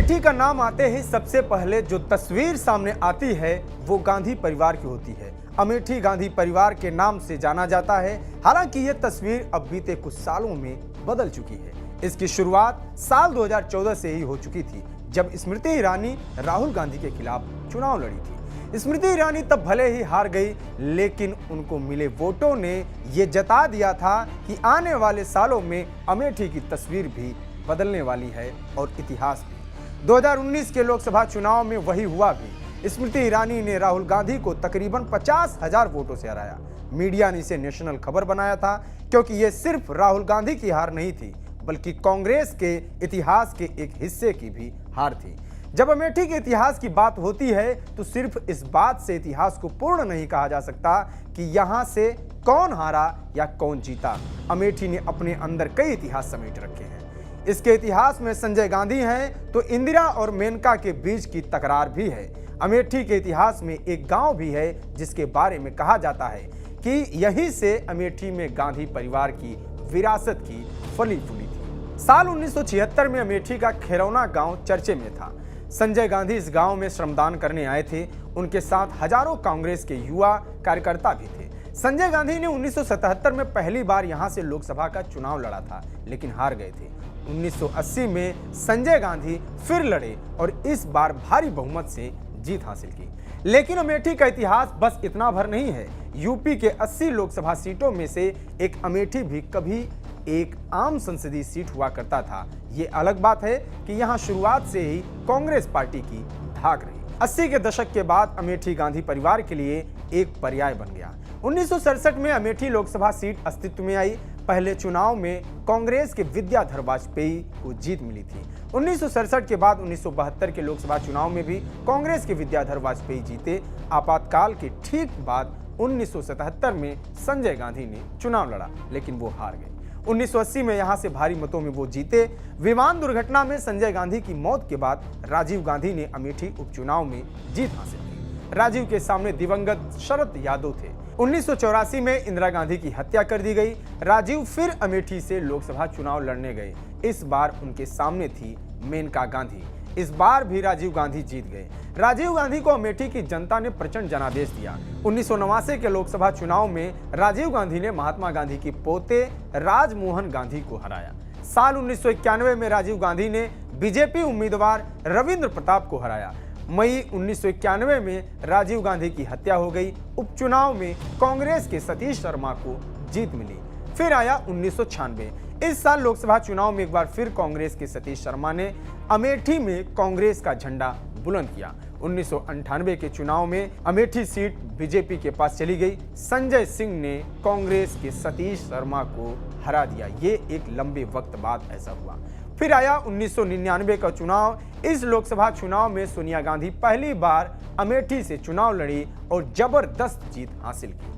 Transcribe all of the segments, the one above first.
अमेठी का नाम आते ही सबसे पहले जो तस्वीर सामने आती है वो गांधी परिवार की होती है। अमेठी गांधी परिवार के नाम से जाना जाता है। हालांकि ये तस्वीर अब बीते कुछ सालों में बदल चुकी है। इसकी शुरुआत साल 2014 से ही हो चुकी थी, जब स्मृति ईरानी राहुल गांधी के खिलाफ चुनाव लड़ी थी। स्मृति ईरानी तब भले ही हार गई, लेकिन उनको मिले वोटों ने ये जता दिया था कि आने वाले सालों में अमेठी की तस्वीर भी बदलने वाली है और इतिहास भी। 2019 के लोकसभा चुनाव में वही हुआ भी। स्मृति ईरानी ने राहुल गांधी को तकरीबन 50,000 वोटों से हराया। मीडिया ने इसे नेशनल खबर बनाया था, क्योंकि ये सिर्फ राहुल गांधी की हार नहीं थी, बल्कि कांग्रेस के इतिहास के एक हिस्से की भी हार थी। जब अमेठी के इतिहास की बात होती है तो सिर्फ इस बात से इतिहास को पूर्ण नहीं कहा जा सकता कि यहाँ से कौन हारा या कौन जीता। अमेठी ने अपने अंदर कई इतिहास समेट रखे हैं। इसके इतिहास में संजय गांधी हैं तो इंदिरा और मेनका के बीच की तकरार भी है। अमेठी के इतिहास में एक गांव भी है जिसके बारे में कहा जाता है कि यहीं से अमेठी में गांधी परिवार की विरासत की फली फूली थी। साल 1976 में अमेठी का खैरौना गांव चर्चे में था। संजय गांधी इस गांव में श्रमदान करने आए थे। उनके साथ हजारों कांग्रेस के युवा कार्यकर्ता भी थे। संजय गांधी ने 1977 में पहली बार यहां से लोकसभा का चुनाव लड़ा था, लेकिन हार गए थे। 1980 में संजय गांधी फिर लड़े और इस बार भारी बहुमत से जीत हासिल की। लेकिन अमेठी का इतिहास बस इतना भर नहीं है। यूपी के 80 लोकसभा सीटों में से एक अमेठी भी कभी एक आम संसदीय सीट हुआ करता था। ये अलग बात है कि यहाँ शुरुआत से ही कांग्रेस पार्टी की धाक रही। 80 के दशक के बाद अमेठी गांधी परिवार के लिए एक पर्याय बन गया। 1967 में अमेठी लोकसभा सीट अस्तित्व में आई। पहले चुनाव में कांग्रेस के विद्याधर वाजपेयी को जीत मिली थी। 1967 के बाद 1972 के लोकसभा चुनाव में भी कांग्रेस के विद्याधर वाजपेयी जीते। आपातकाल के ठीक बाद 1977 में संजय गांधी ने चुनाव लड़ा, लेकिन वो हार गए। 1980 में यहां से भारी मतों में वो जीते। विमान दुर्घटना में संजय गांधी की मौत के बाद राजीव गांधी ने अमेठी उपचुनाव में जीत हासिल की। राजीव के सामने दिवंगत शरद यादव थे। 1984 में इंदिरा गांधी की हत्या कर दी गई। राजीव फिर अमेठी से लोकसभा चुनाव लड़ने गए। इस बार उनके सामने थी मेनका गांधी। इस बार भी राजीव गांधी जीत गए। राजीव गांधी को अमेठी की जनता ने प्रचंड जनादेश दिया। 1989 के लोकसभा चुनाव में राजीव गांधी ने महात्मा गांधी के पोते राजमोहन गांधी को हराया। साल 1991 में राजीव गांधी ने बीजेपी उम्मीदवार रविंद्र प्रताप को हराया। मई 1991 में राजीव गांधी की हत्या हो गई। उपचुनाव में कांग्रेस के सतीश शर्मा को जीत मिली। फिर आया 1996। इस साल लोकसभा चुनाव में एक बार फिर कांग्रेस के सतीश शर्मा ने अमेठी में कांग्रेस का झंडा बुलंद किया। 1998 के चुनाव में अमेठी सीट बीजेपी के पास चली गई। संजय सिंह ने कांग्रेस के सतीश शर्मा को हरा दिया। ये एक लंबे वक्त बाद ऐसा हुआ। फिर आया 1999 का चुनाव। इस लोकसभा चुनाव में सोनिया गांधी पहली बार अमेठी से चुनाव लड़ी और जबरदस्त जीत हासिल की।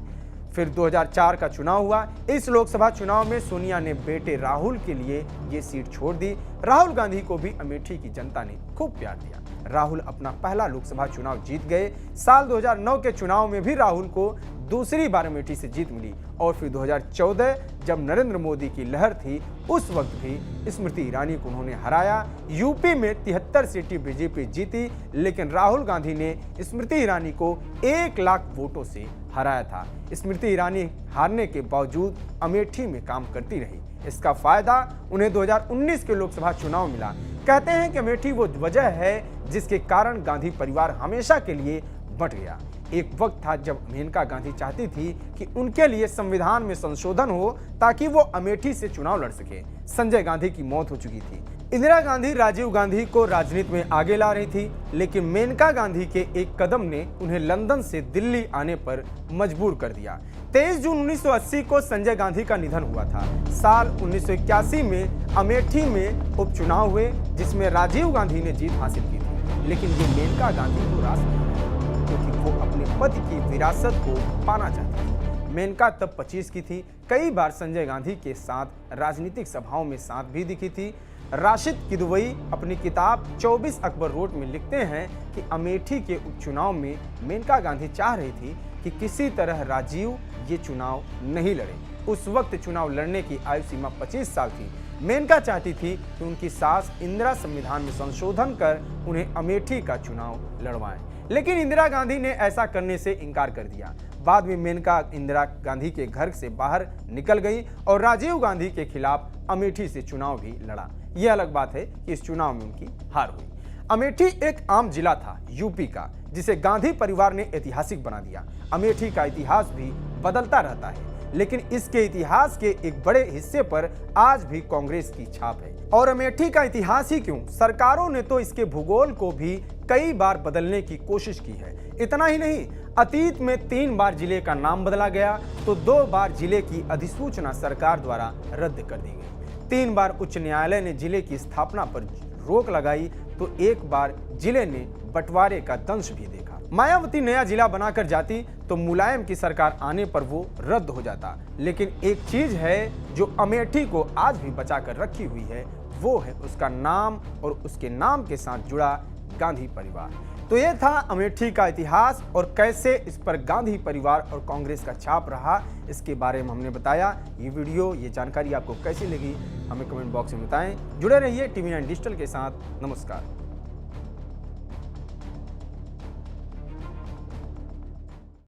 फिर 2004 का चुनाव हुआ। इस लोकसभा चुनाव में सोनिया ने बेटे राहुल के लिए ये सीट छोड़ दी। राहुल गांधी को भी अमेठी की जनता ने खूब प्यार दिया। राहुल अपना पहला लोकसभा चुनाव जीत गए। साल 2009 के चुनाव में भी राहुल को दूसरी बार अमेठी से जीत मिली। और फिर 2014 जब नरेंद्र मोदी की लहर थी, उस वक्त भी स्मृति ईरानी को उन्होंने हराया। यूपी में 73 सीटें बीजेपी जीती, लेकिन राहुल गांधी ने स्मृति ईरानी को 1 लाख वोटों से हराया था। स्मृति ईरानी हारने के बावजूद अमेठी में काम करती रही। इसका फायदा उन्हें 2019 के लोकसभा चुनाव मिला। कहते हैं कि अमेठी वो वजह है जिसके कारण गांधी परिवार हमेशा के लिए बंट गया। एक वक्त था जब मेनका गांधी चाहती थी कि उनके लिए संविधान में संशोधन हो ताकि वो अमेठी से चुनाव लड़ सके। संजय गांधी की मौत हो चुकी थी। इंदिरा गांधी राजीव गांधी को राजनीति में आगे ला रही थी, लेकिन मेनका गांधी के एक कदम ने उन्हें लंदन से दिल्ली आने पर मजबूर कर दिया। 23 जून 1980 को संजय गांधी का निधन हुआ था। साल 1981 में अमेठी में उपचुनाव हुए, जिसमें राजीव गांधी ने जीत हासिल की थी, लेकिन ये मेनका गांधी को रास नहीं आया, क्योंकि वो अपने पति की विरासत को पाना चाहती थी। मेनका तब 25 की थी। कई बार संजय गांधी के साथ राजनीतिक सभाओं में साथ भी दिखी थी। राशिद किदवई अपनी किताब 24 अकबर रोड में लिखते हैं कि अमेठी के उपचुनाव में मेनका गांधी चाह रही थी कि किसी तरह राजीव ये चुनाव नहीं लड़े। उस वक्त चुनाव लड़ने की आयु सीमा 25 साल थी, मेनका चाहती थी कि उनकी सास इंदिरा संविधान में संशोधन कर उन्हें अमेठी का चुनाव लड़वाएं, लेकिन इंदिरा गांधी ने ऐसा करने से इनकार कर दिया। बाद में मेनका इंदिरा गांधी के घर से बाहर निकल गई और राजीव गांधी के खिलाफ अमेठी से चुनाव भी लड़ा। यह अलग बात है कि इस चुनाव में उनकी हार हुई। अमेठी एक आम जिला था यूपी का, जिसे गांधी परिवार ने ऐतिहासिक बना दिया। अमेठी का इतिहास भी बदलता रहता है, लेकिन इसके इतिहास के एक बड़े हिस्से पर आज भी कांग्रेस की छाप है। और अमेठी का इतिहास ही क्यों, सरकारों ने तो इसके भूगोल को भी कई बार बदलने की कोशिश की है। इतना ही नहीं, अतीत में 3 बार जिले का नाम बदला गया तो 2 बार जिले की अधिसूचना सरकार द्वारा रद्द कर दी गई। 3 बार उच्च न्यायालय ने जिले की स्थापना पर रोक लगाई तो 1 बार जिले ने बंटवारे का दंश भी देखा। मायावती नया जिला बनाकर जाती तो मुलायम की सरकार आने पर वो रद्द हो जाता। लेकिन एक चीज है जो अमेठी को आज भी बचा कर रखी हुई है, वो है उसका नाम और उसके नाम के साथ जुड़ा गांधी परिवार। तो ये था अमेठी का इतिहास और कैसे इस पर गांधी परिवार और कांग्रेस का छाप रहा, इसके बारे में हमने बताया। ये वीडियो, ये जानकारी आपको कैसी लगी हमें कमेंट बॉक्स में बताएं। जुड़े रहिए TV9 डिजिटल के साथ। नमस्कार।